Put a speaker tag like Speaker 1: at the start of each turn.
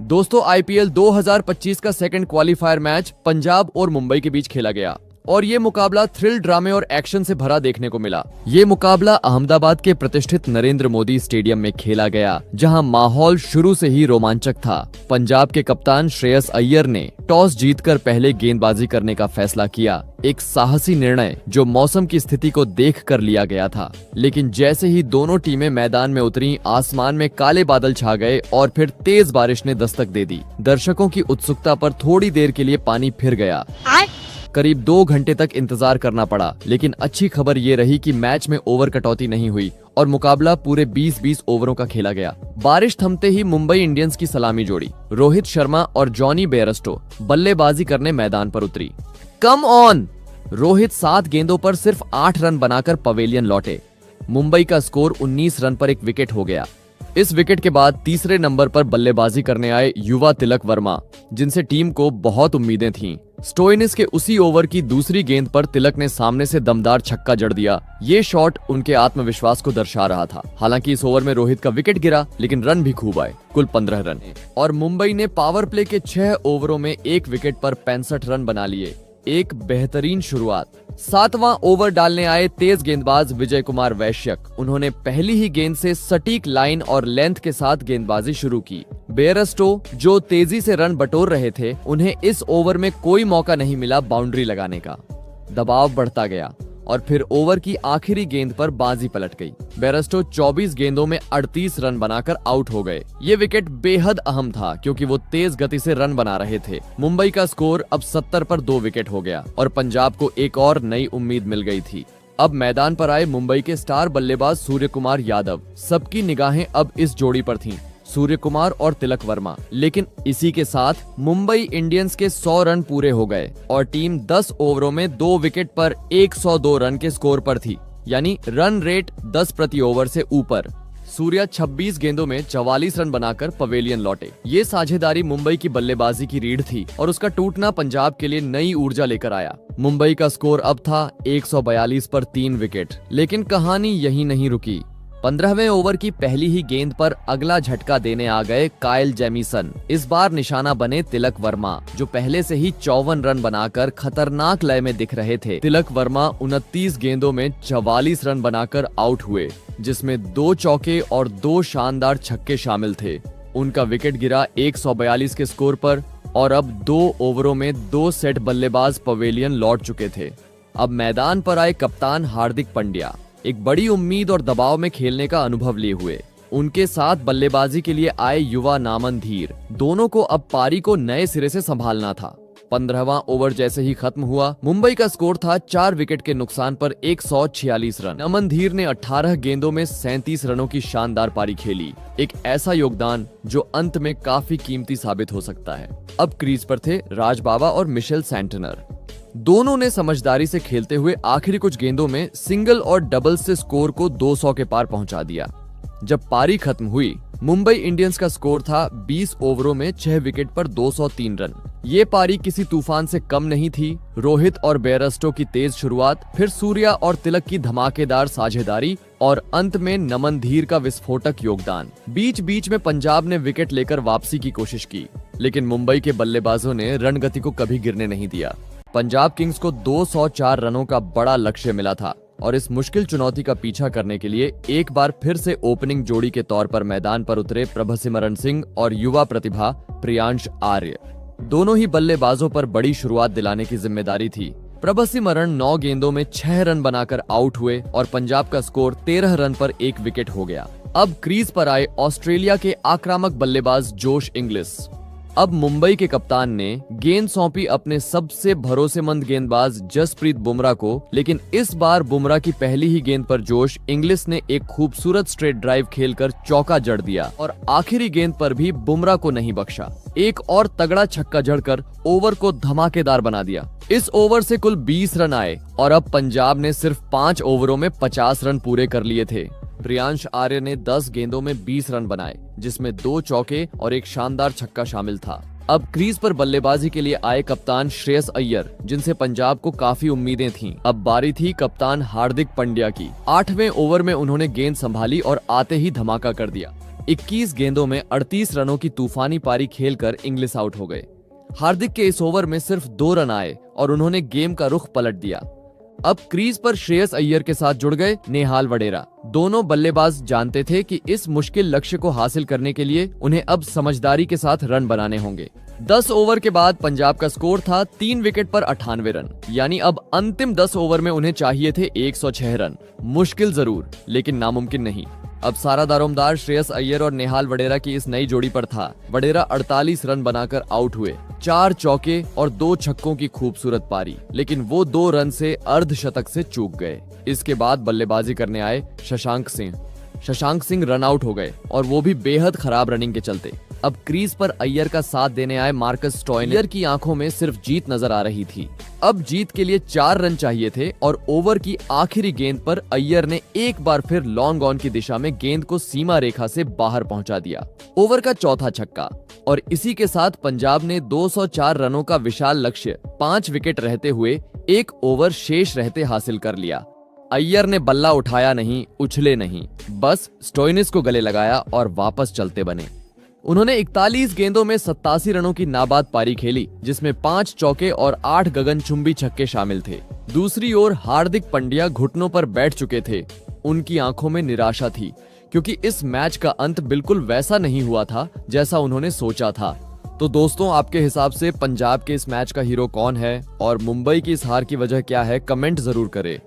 Speaker 1: दोस्तों, आईपीएल 2025 का second qualifier match Punjab और मुंबई के बीच खेला गया और ये मुकाबला थ्रिल, ड्रामे और एक्शन से भरा देखने को मिला। ये मुकाबला अहमदाबाद के प्रतिष्ठित नरेंद्र मोदी स्टेडियम में खेला गया, जहां माहौल शुरू से ही रोमांचक था। पंजाब के कप्तान श्रेयस अय्यर ने टॉस जीतकर पहले गेंदबाजी करने का फैसला किया, एक साहसी निर्णय जो मौसम की स्थिति को देखकर लिया गया था। लेकिन जैसे ही दोनों टीमें मैदान में उतरी, आसमान में काले बादल छा गए और फिर तेज बारिश ने दस्तक दे दी। दर्शकों की उत्सुकता पर थोड़ी देर के लिए पानी फिर गया। करीब 2 घंटे तक इंतजार करना पड़ा, लेकिन अच्छी खबर ये रही कि मैच में ओवर कटौती नहीं हुई और मुकाबला पूरे 20-20 ओवरों का खेला गया। बारिश थमते ही मुंबई इंडियंस की सलामी जोड़ी रोहित शर्मा और जॉनी बेयरस्टो बल्लेबाजी करने मैदान पर उतरी। Come on! रोहित 7 गेंदों पर सिर्फ 8 रन बनाकर पवेलियन लौटे। मुंबई का स्कोर 19 रन पर एक विकेट हो गया। इस विकेट के बाद तीसरे नंबर पर बल्लेबाजी करने आए युवा तिलक वर्मा, जिनसे टीम को बहुत उम्मीदें थीं। स्टोइनिस के उसी ओवर की दूसरी गेंद पर तिलक ने सामने से दमदार छक्का जड़ दिया। ये शॉट उनके आत्मविश्वास को दर्शा रहा था। हालांकि इस ओवर में रोहित का विकेट गिरा, लेकिन रन भी खूब आए, कुल 15 रन। और मुंबई ने पावर प्ले के 6 ओवरों में 1 विकेट पर 65 रन बना लिए। एक बेहतरीन शुरुआत। 7वां ओवर डालने आए तेज गेंदबाज विजय कुमार वैश्यक। उन्होंने पहली ही गेंद से सटीक लाइन और लेंथ के साथ गेंदबाजी शुरू की। बेयरस्टो, जो तेजी से रन बटोर रहे थे, उन्हें इस ओवर में कोई मौका नहीं मिला बाउंड्री लगाने का। दबाव बढ़ता गया और फिर ओवर की आखिरी गेंद पर बाजी पलट गई। बेयरस्टो 24 गेंदों में 38 रन बनाकर आउट हो गए। ये विकेट बेहद अहम था क्योंकि वो तेज गति से रन बना रहे थे। मुंबई का स्कोर अब 70 पर 2 विकेट हो गया और पंजाब को एक और नई उम्मीद मिल गई थी। अब मैदान पर आए मुंबई के स्टार बल्लेबाज सूर्य कुमार यादव। सबकी निगाहें अब इस जोड़ी पर थीं, सूर्य कुमार और तिलक वर्मा। लेकिन इसी के साथ मुंबई इंडियंस के 100 रन पूरे हो गए और टीम 10 ओवरों में 2 विकेट पर 102 रन के स्कोर पर थी, यानी रन रेट 10 प्रति ओवर से ऊपर। सूर्या 26 गेंदों में 44 रन बनाकर पवेलियन लौटे। ये साझेदारी मुंबई की बल्लेबाजी की रीढ़ थी और उसका टूटना पंजाब के लिए नई ऊर्जा लेकर आया। मुंबई का स्कोर अब था 142 पर 3 विकेट। लेकिन कहानी यही नहीं रुकी। 15वें ओवर की पहली ही गेंद पर अगला झटका देने आ गए काइल जेमिसन। इस बार निशाना बने तिलक वर्मा, जो पहले से ही 54 रन बनाकर खतरनाक लय में दिख रहे थे। तिलक वर्मा 29 गेंदों में 44 रन बनाकर आउट हुए, जिसमें 2 चौके और 2 शानदार छक्के शामिल थे। उनका विकेट गिरा 142 के स्कोर पर और अब 2 ओवरों में 2 सेट बल्लेबाज पवेलियन लौट चुके थे। अब मैदान पर आए कप्तान हार्दिक पांड्या, एक बड़ी उम्मीद और दबाव में खेलने का अनुभव लिए हुए। उनके साथ बल्लेबाजी के लिए आए युवा नामन धीर। दोनों को अब पारी को नए सिरे से संभालना था। 15वां ओवर जैसे ही खत्म हुआ, मुंबई का स्कोर था 4 विकेट के नुकसान पर 146 रन। नमन धीर ने 18 गेंदों में 37 रनों की शानदार पारी खेली। एक ऐसा योगदान जो अंत में काफी कीमती साबित हो सकता है। अब क्रीज पर थे राज बाबा और मिशेल सेंटनर। दोनों ने समझदारी से खेलते हुए आखिरी कुछ गेंदों में सिंगल और डबल से स्कोर को 200 के पार पहुंचा दिया। जब पारी खत्म हुई, मुंबई इंडियंस का स्कोर था 20 ओवरों में 6 विकेट पर 203 रन। ये पारी किसी तूफान से कम नहीं थी। रोहित और बेयरस्टो की तेज शुरुआत, फिर सूर्या और तिलक की धमाकेदार साझेदारी और अंत में नमन धीर का विस्फोटक योगदान। बीच बीच में पंजाब ने विकेट लेकर वापसी की कोशिश की, लेकिन मुंबई के बल्लेबाजों ने रणगति को कभी गिरने नहीं दिया। पंजाब किंग्स को 204 रनों का बड़ा लक्ष्य मिला था और इस मुश्किल चुनौती का पीछा करने के लिए एक बार फिर से ओपनिंग जोड़ी के तौर पर मैदान पर उतरे प्रभसिमरन सिंह और युवा प्रतिभा प्रियांश आर्य। दोनों ही बल्लेबाजों पर बड़ी शुरुआत दिलाने की जिम्मेदारी थी। प्रभसिमरन 9 गेंदों में 6 रन बनाकर आउट हुए और पंजाब का स्कोर 13 रन पर 1 विकेट हो गया। अब क्रीज पर आए ऑस्ट्रेलिया के आक्रामक बल्लेबाज जोश इंग्लिस। अब मुंबई के कप्तान ने गेंद सौंपी अपने सबसे भरोसेमंद गेंदबाज जसप्रीत बुमराह को, लेकिन इस बार बुमराह की पहली ही गेंद पर जोश इंग्लिस ने एक खूबसूरत स्ट्रेट ड्राइव खेलकर चौका जड़ दिया और आखिरी गेंद पर भी बुमराह को नहीं बख्शा। एक और तगड़ा छक्का जड़कर ओवर को धमाकेदार बना दिया। इस ओवर से कुल 20 रन आए और अब पंजाब ने सिर्फ 5 ओवरों में 50 रन पूरे कर लिए थे। प्रियांश आर्य ने 10 गेंदों में 20 रन बनाए, जिसमें 2 चौके और एक शानदार छक्का शामिल था। अब क्रीज पर बल्लेबाजी के लिए आए कप्तान श्रेयस अय्यर, जिनसे पंजाब को काफी उम्मीदें थीं। अब बारी थी कप्तान हार्दिक पांड्या की। 8वें ओवर में उन्होंने गेंद संभाली और आते ही धमाका कर दिया। 21 गेंदों में 38 रनों की तूफानी पारी खेलकर इंग्लिश आउट हो गए। हार्दिक के इस ओवर में सिर्फ 2 रन आए और उन्होंने गेम का रुख पलट दिया। अब क्रीज पर श्रेयस अय्यर के साथ जुड़ गए नेहाल वडेरा। दोनों बल्लेबाज जानते थे कि इस मुश्किल लक्ष्य को हासिल करने के लिए उन्हें अब समझदारी के साथ रन बनाने होंगे। 10 ओवर के बाद पंजाब का स्कोर था 3 विकेट पर 98 रन, यानी अब अंतिम 10 ओवर में उन्हें चाहिए थे 106 रन। मुश्किल जरूर, लेकिन नामुमकिन नहीं। अब सारा दारोमदार श्रेयस अय्यर और नेहाल वडेरा की इस नई जोड़ी पर था। वडेरा 48 रन बनाकर आउट हुए, 4 चौके और 2 छक्कों की खूबसूरत पारी, लेकिन वो 2 रन से अर्धशतक से चूक गए। इसके बाद बल्लेबाजी करने आए शशांक सिंह रन आउट हो गए, और वो भी बेहद खराब रनिंग के चलते। अब क्रीज पर अय्यर का साथ देने आए मार्कस स्टोइनिस। अय्यर की आंखों में सिर्फ जीत नजर आ रही थी। अब जीत के लिए 4 रन चाहिए थे और ओवर की आखिरी गेंद पर अय्यर ने एक बार फिर लॉन्ग ऑन की दिशा में गेंद को सीमा रेखा से बाहर पहुंचा दिया। ओवर का चौथा छक्का, और इसी के साथ पंजाब ने 204 रनों का विशाल लक्ष्य 5 विकेट रहते हुए 1 ओवर शेष रहते हासिल कर लिया। अय्यर ने बल्ला उठाया नहीं, उछले नहीं, बस स्टोइनिस को गले लगाया और वापस चलते बने। उन्होंने 41 गेंदों में 87 रनों की नाबाद पारी खेली, जिसमें 5 चौके और 8 गगनचुंबी छक्के शामिल थे। दूसरी ओर हार्दिक पांड्या घुटनों पर बैठ चुके थे। उनकी आंखों में निराशा थी, क्योंकि इस मैच का अंत बिल्कुल वैसा नहीं हुआ था जैसा उन्होंने सोचा था। तो दोस्तों, आपके हिसाब से पंजाब के इस मैच का हीरो कौन है और मुंबई की इस हार की वजह क्या है, कमेंट जरूर करें।